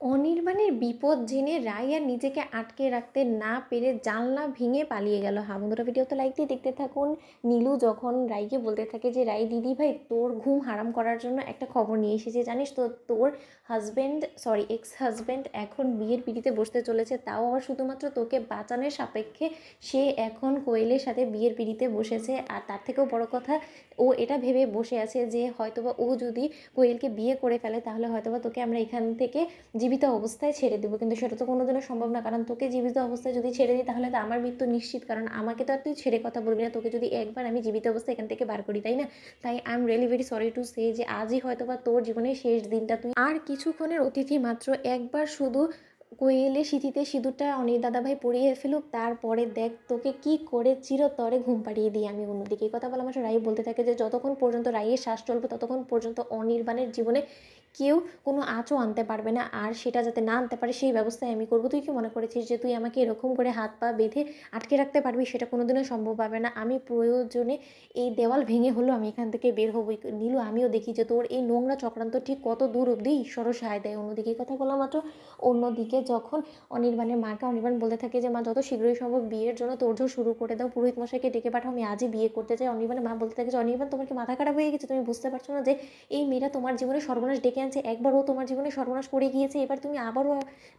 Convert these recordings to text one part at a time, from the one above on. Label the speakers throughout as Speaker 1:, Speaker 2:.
Speaker 1: অনির্বাণের বিপদ জেনে রাই আর নিজেকে আটকে রাখতে না পেরে জানলা ভেঙে পালিয়ে গেল। হ্যাঁ বন্ধুরা, ভিডিওতে লাইক দিয়ে দেখতে থাকুন। নীলু যখন রাইকে বলতে থাকে যে রাই দিদি ভাই, তোর ঘুম হারাম করার জন্য একটা খবর নিয়ে এসেছে, জানিস তো তোর এক্স হাজব্যান্ড এখন বিয়ের পিড়িতে বসতে চলেছে, তাও আবার শুধুমাত্র তোকে বাঁচানোর সাপেক্ষে সে এখন কোয়েলের সাথে বিয়ের পিড়িতে বসেছে। আর তার থেকেও বড় কথা, ও এটা ভেবে বসে আছে যে হয়তোবা ও যদি কোয়েলকে বিয়ে করে ফেলে তাহলে হয়তোবা তোকে আমরা এখান থেকে জীবিত অবস্থায় ছেড়ে দেবো, কিন্তু সেটা তো কোনোদিনও সম্ভব না, কারণ তোকে জীবিত অবস্থায় যদি ছেড়ে দিই তাহলে তো আমার মৃত্যু নিশ্চিত, কারণ আমাকে তো আর তুই ছেড়ে কথা বলবি না, তোকে যদি একবার আমি জীবিত অবস্থায় এখান থেকে বার করি, তাই না? তাই I am really very sorry to say যে আজই হয়তো বা তোর জীবনের শেষ দিনটা, তুই আর কিছুক্ষণের অতিথি মাত্র, একবার শুধু কোয়েলে সিঁথিতে সিঁদুরটা অনির দাদাভাই পরিয়ে ফেলুক, তারপরে দেখ তোকে কি করে চিরতরে ঘুম পাড়িয়ে দিই আমি। অন্যদিকে এই কথা বলা মাত্র রাই বলতে থাকে যে যতক্ষণ পর্যন্ত রাইয়ের শ্বাস চলবে ততক্ষণ পর্যন্ত অনির্বাণের জীবনে কেউ কোনো আঁচও আনতে পারবে না, আর সেটা যাতে না আনতে পারে সেই ব্যবস্থায় আমি করবো। তুই কি মনে করেছিস যে তুই আমাকে এরকম করে হাত পা বেঁধে আটকে রাখতে পারবি? সেটা কোনোদিনও সম্ভব হবে না। আমি প্রয়োজনে এই দেওয়াল ভেঙে হলেও আমি এখান থেকে বের হবই। নীলু, আমিও দেখি যে তোর এই নোংরা চক্রান্ত ঠিক কত দূর অবধি ঈশ্বরও সায় দেয়। অন্যদিকে এই কথা বলা মাত্র অন্যদিকে যখন অনির্বাণের মাকে অনির্বাণ বলতে থাকে যে মা, যত শীঘ্রই সম্ভব বিয়ের জন্য তোড়জোড় শুরু করে দাও, পুরোহিত মশাইকে ডেকে পাঠাও, আমি আজই বিয়ে করতে চাই। অনির্বাণের মা বলতে থাকে যে অনির্বাণ, তোমার কি মাথা খারাপ হয়ে গেছে? তুমি বুঝতে পারছো না যে এই মেয়েরা তোমার জীবনে সর্বনাশ ডেকে আনছে? একবার ও তোমার জীবনে সর্বনাশ করে গিয়েছে, এবার তুমি আবারও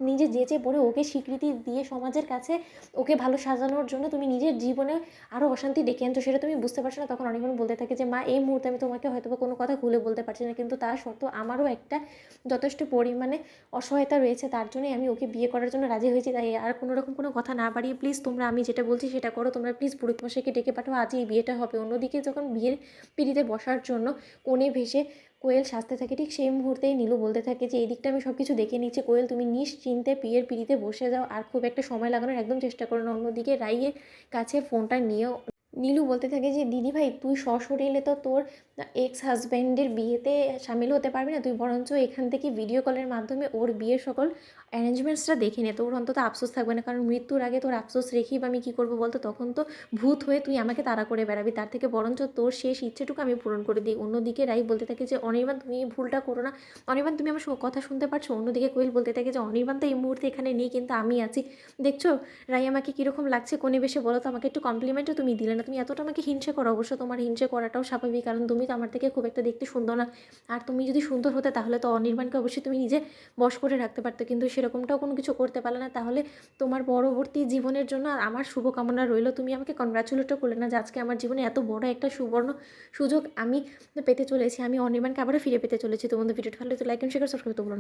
Speaker 1: নিজে যেচে পড়ে ওকে স্বীকৃতি দিয়ে সমাজের কাছে ওকে ভালো সাজানোর জন্য তুমি নিজের জীবনে আরও অশান্তি ডেকে আনছো, সেটা তুমি বুঝতে পারছো না? তখন অনির্বাণ বলতে থাকে যে মা, এই মুহূর্তে আমি তোমাকে হয়তো বা কোনো কথা খুলে বলতে পারছি না, কিন্তু তা সত্ত্বেও আমারও একটা যথেষ্ট পরিমাণে অসহায়তা রয়েছে, তার জন্যই আমি ওকে বিয়ে করার জন্য রাজি হয়েছি। তাই আর কোনো রকম কোনো কথা না বাড়িয়ে প্লিজ তোমরা আমি যেটা বলছি সেটা করো, তোমরা প্লিজ পুরোহিত মশাইকে ডেকে পাঠাও, আজই এই বিয়েটা হবে। অন্যদিকে যখন বিয়ের পিড়িতে বসার জন্য কোণে ভেসে কোয়েল সাজতে থাকে, ঠিক সেই মুহূর্তেই নীলু বলতে থাকে যে এই দিকটা আমি সব কিছু দেখে নিচ্ছি, কোয়েল তুমি নিশ্চিন্তে বিয়ের পিড়িতে বসে যাও, আর খুব একটা সময় লাগানোর একদম চেষ্টা করো না। অন্যদিকে রাইয়ের কাছে ফোনটা নিয়েও নীলু বলতে থাকে যে দিদি ভাই, তুই সশরীরে তো তোর এক্স হাজব্যান্ডের বিয়েতে সামিল হতে পারবি না, তুই বরঞ্চ এখান থেকে ভিডিও কলের মাধ্যমে ওর বিয়ের সকল অ্যারেঞ্জমেন্টসটা দেখে নে, তোর অন্তত আফসোস থাকবে না, কারণ মৃত্যুর আগে তোর আফসোস রেখেই বা আমি কী করবো বলতো? তখন তো ভূত হয়ে তুই আমাকে তাড়া করে বেড়াবি, তার থেকে বরঞ্চ তোর শেষ ইচ্ছেটুকু আমি পূরণ করে দিই। অন্যদিকে রাই বলতে থাকে যে অনির্বাণ, তুমি এই ভুলটা করো না। অনির্বাণ, তুমি আমার কথা শুনতে পারছো? অন্যদিকে কোয়েল বলতে থাকে যে অনির্বাণ তো এই মুহূর্তে এখানে নেই, কিন্তু আমি আছি, দেখছো রাই আমাকে কীরকম লাগছে কোণে বেশে, বলো তো? আমাকে একটু কমপ্লিমেন্টও তুমি দিলে না, তুমি এতটা আমাকে হিংসে করো। অবশ্য তোমার হিংসে করাটাও স্বাভাবিক, কারণ তুমি তো আমার থেকে খুব একটা দেখতে সুন্দর না, আর তুমি যদি সুন্দর হতে তাহলে তো অনির্বাণকে অবশ্যই তুমি নিজে বশ করে রাখতে পারতো, কিন্তু সেরকমটাও কোনো কিছু করতে পারলে না। তাহলে তোমার পরবর্তী জীবনের জন্য আর আমার শুভকামনা রইল। তুমি আমাকে কনগ্রাচুলেটও করলে না যে আজকে আমার জীবনে এত বড় একটা সুবর্ণ সুযোগ আমি পেতে চলেছি, আমি অনির্বাণকে আবারও ফিরে পেতে চলেছি। তোমাদের ভিডিওটা ভালো তো লাইক এন্ড শেয়ার, সাবস্ক্রাইব করতে ভুলো না।